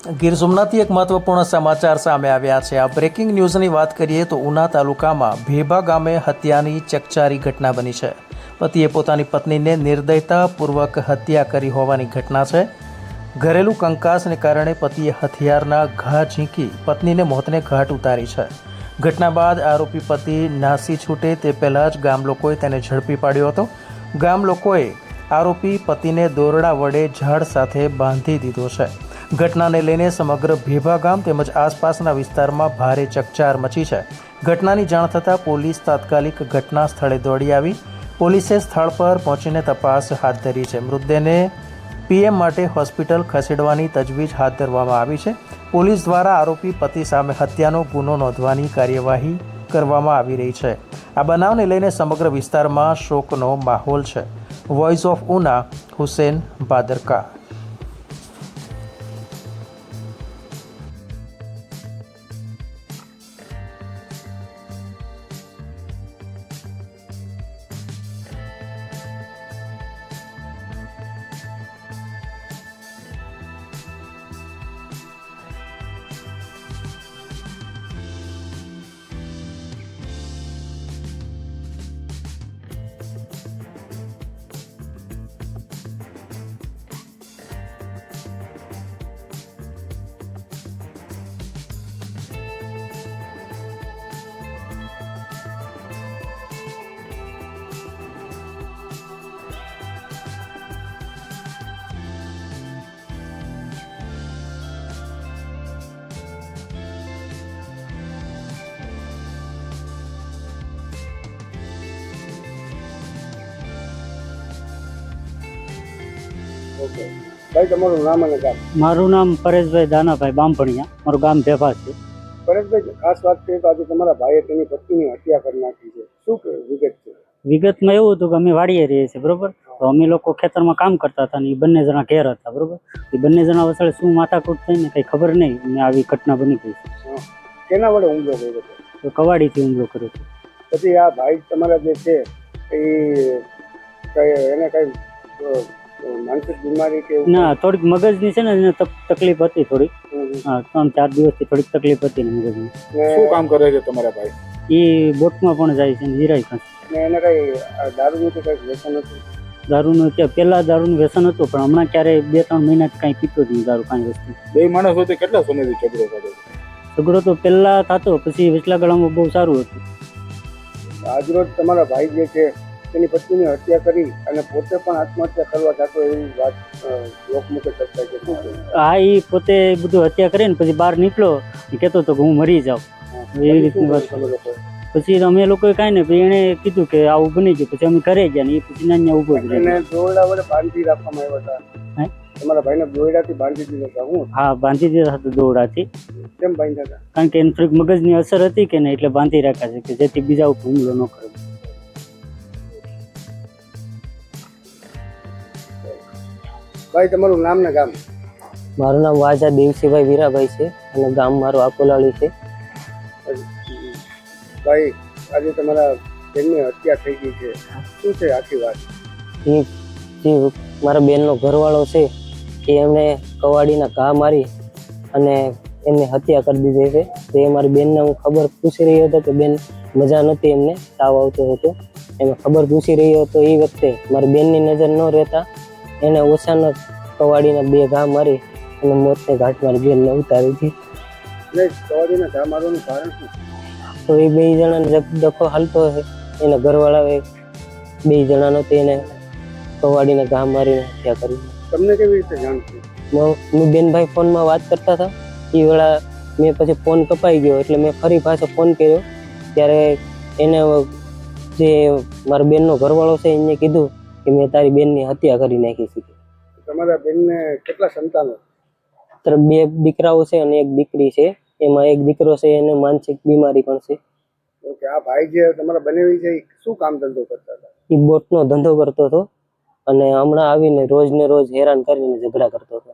ગીર સોમનાથથી એક મહત્વપૂર્ણ સમાચાર સામે આવ્યા છે। આ બ્રેકિંગ ન્યૂઝની વાત કરીએ તો ઉના તાલુકામાં ભેભા ગામે હત્યાની ચકચારી ઘટના બની છે। પતિએ પોતાની પત્નીને નિર્દયતાપૂર્વક હત્યા કરી હોવાની ઘટના છે। ઘરેલું કંકાસને કારણે પતિએ હથિયારના ઘા ઝીંકી પત્નીને મોતને ઘાટ ઉતારી છે। ઘટના બાદ આરોપી પતિ નાસી છૂટે તે પહેલાં જ ગામ લોકોએ તેને ઝડપી પાડ્યો હતો। ગામ લોકોએ આરોપી પતિને દોરડા વડે ઝાડ સાથે બાંધી દીધો છે। ઘટનાને લઈને સમગ્ર ભેભા ગામ તેમજ આસપાસના વિસ્તારમાં ભારે ચકચાર મચી છે। ઘટનાની જાણ થતાં પોલીસ તાત્કાલિક ઘટના સ્થળે દોડી આવી। પોલીસે સ્થળ પર પહોંચીને તપાસ હાથ ધરી છે। મૃતદેહને પીએમ માટે હોસ્પિટલ ખસેડવાની તજવીજ હાથ ધરવામાં આવી છે। પોલીસ દ્વારા આરોપી પતિ સામે હત્યાનો ગુનો નોંધવાની કાર્યવાહી કરવામાં આવી રહી છે। આ બનાવને લઈને સમગ્ર વિસ્તારમાં શોકનો માહોલ છે। Voice of Una, Hussain Bhadarka. Okay ભાઈ, તમારું નામ અને ગામ? મારું નામ પરેશભાઈ દાનાભાઈ બામભણિયા, મારું ગામ ભેભા છે। પરેશભાઈ, ખાસ વાત કરીએ તો આજે તમારા ભાઈએ તેની પત્નીની હત્યા કરી નાખી છે, શું કે વિગત છે? વિગતમાં એવું હતું કે અમે વાડીએ રહીએ છીએ, બરોબર। તો અમે લોકો ખેતરમાં કામ કરતા હતા ને એ બંને જણા ઘેર હતા, બરોબર। એ બંને જણા વસાડે શું માથાકૂટ થઈને કઈ ખબર નહીં, અને આવી ઘટના બની ગઈ છે। કેના વડે હુમલો કર્યો હતો? તો કવાડીથી હુમલો કર્યો હતો। પછી આ ભાઈ તમારા જે છે એને કઈ માનસિક બીમારી કે ના, થોડીક મગજની છે ને એને તકલીફ હતી થોડીક। હા, 3-4 દિવસથી થોડીક તકલીફ હતી ને મગજની। શું કામ કરે છે તમારા ભાઈ? એ બોટમાં પણ જાય છે ને હિરાય ખાસ। ને એને કઈ દારૂનું કે કઈ વ્યસન હતું? દારૂનું પહેલા દારૂનું વ્યસન હતું, પણ હમણાં ક્યારેય 2-3 મહિનાથી કાંઈ પીતો જ નહીં દારૂ, કાંઈ વસ્તુ। બે માણસ વચ્ચે કેટલા સમયથી ઝઘડો થતો? ઝઘડો તો પહેલા થતો, પછી વિચલા ગાળામાં બહુ સારું હતું। આજરોજ તમારા ભાઈ જે છે તેની પત્નીની હત્યા કરી અને પોતે પણ આત્મહત્યા કરવા જતો એવી વાત લોકમુખે ચર્ચાય છે, શું છે? હા, એ પોતે બધું હત્યા કરીને પછી બહાર નીકળ્યો, કહેતો હતો કે હું મરી જાઉં, એવી રીતની વાત। પછી અમે લોકોએ કાંઈ નહીં, પછી એણે કીધું કે આવું બની ગયું, પછી અમે ઘરે ગયા ને એ પછી નાન્યા ઊભો જ એને દોરડા વડે બાંધી રાખવામાં આવ્યા હતા? તમારા ભાઈને દોરડાથી બાંધી દીધા હતા? હું? હા, બાંધી દીધા હતા દોરડાથી। કેમ બાંધ્યા હતા? કારણ કે એને થોડીક મગજની અસર હતી કે નહીં, એટલે બાંધી રાખ્યા છે કે જેથી બીજા ઉપર હુમલો ન કરે। ભાઈ, તમારું નામ ને ગામ? મારું નામ વાજા દેવસીભાઈ વીરાભાઈ છે અને ગામ મારું આકોલાળી છે। ભાઈ, આજે તમારા બેનની હત્યા થઈ ગઈ છે, શું છે આખી વાત? એ જે મારા બેનનો ઘરવાળો છે એ એમણે કવાડીના ઘા મારી અને એમને હત્યા કરી દીધી છે। તો એ મારી બેનને હું ખબર પૂછી રહ્યો હતો કે બેન મજા નહોતી, એમને તાવ આવતો હતો, એમને ખબર પૂછી રહ્યો હતો। એ વખતે મારી બેનની નજર ન રહેતા એને ઓછાના કવાડીના 2 ઘા મારી અને મોતને ઘાટ મારી બેનને ઉતારી હતી। કવાડીના ઘા મારવાનું કારણ શું? તો એ 2 જણાને ડખો હાલતો હશે, એના ઘરવાળાએ 2 જણાનો તેને કવાડીને ઘા મારીને હત્યા કરી। તમને કેવી રીતે જાણ છે? મેં બેનભાઈ ફોનમાં વાત કરતા હતા, એ વેળા મેં પછી ફોન કપાઈ ગયો એટલે મેં ફરી પાછો ફોન કર્યો, ત્યારે એને જે મારા બેનનો ઘરવાળો છે એને કીધું કે મેં તારી બેનની હત્યા કરી નાખી છે। તમારા બેનને કેટલા સંતાનો? 2 દીકરાઓ છે અને 1 દીકરી છે। એમાં 1 દીકરો છે એને માનસિક બીમારી પણ છે। ઓકે, આ ભાઈ જે તમારા બનેવી છે શું કામ ધંધો કરતા હતા? એ બોટનો ધંધો કરતો હતો અને હમણાં આવીને રોજ ને રોજ હેરાન કરીને ઝઘડા કરતો હતો।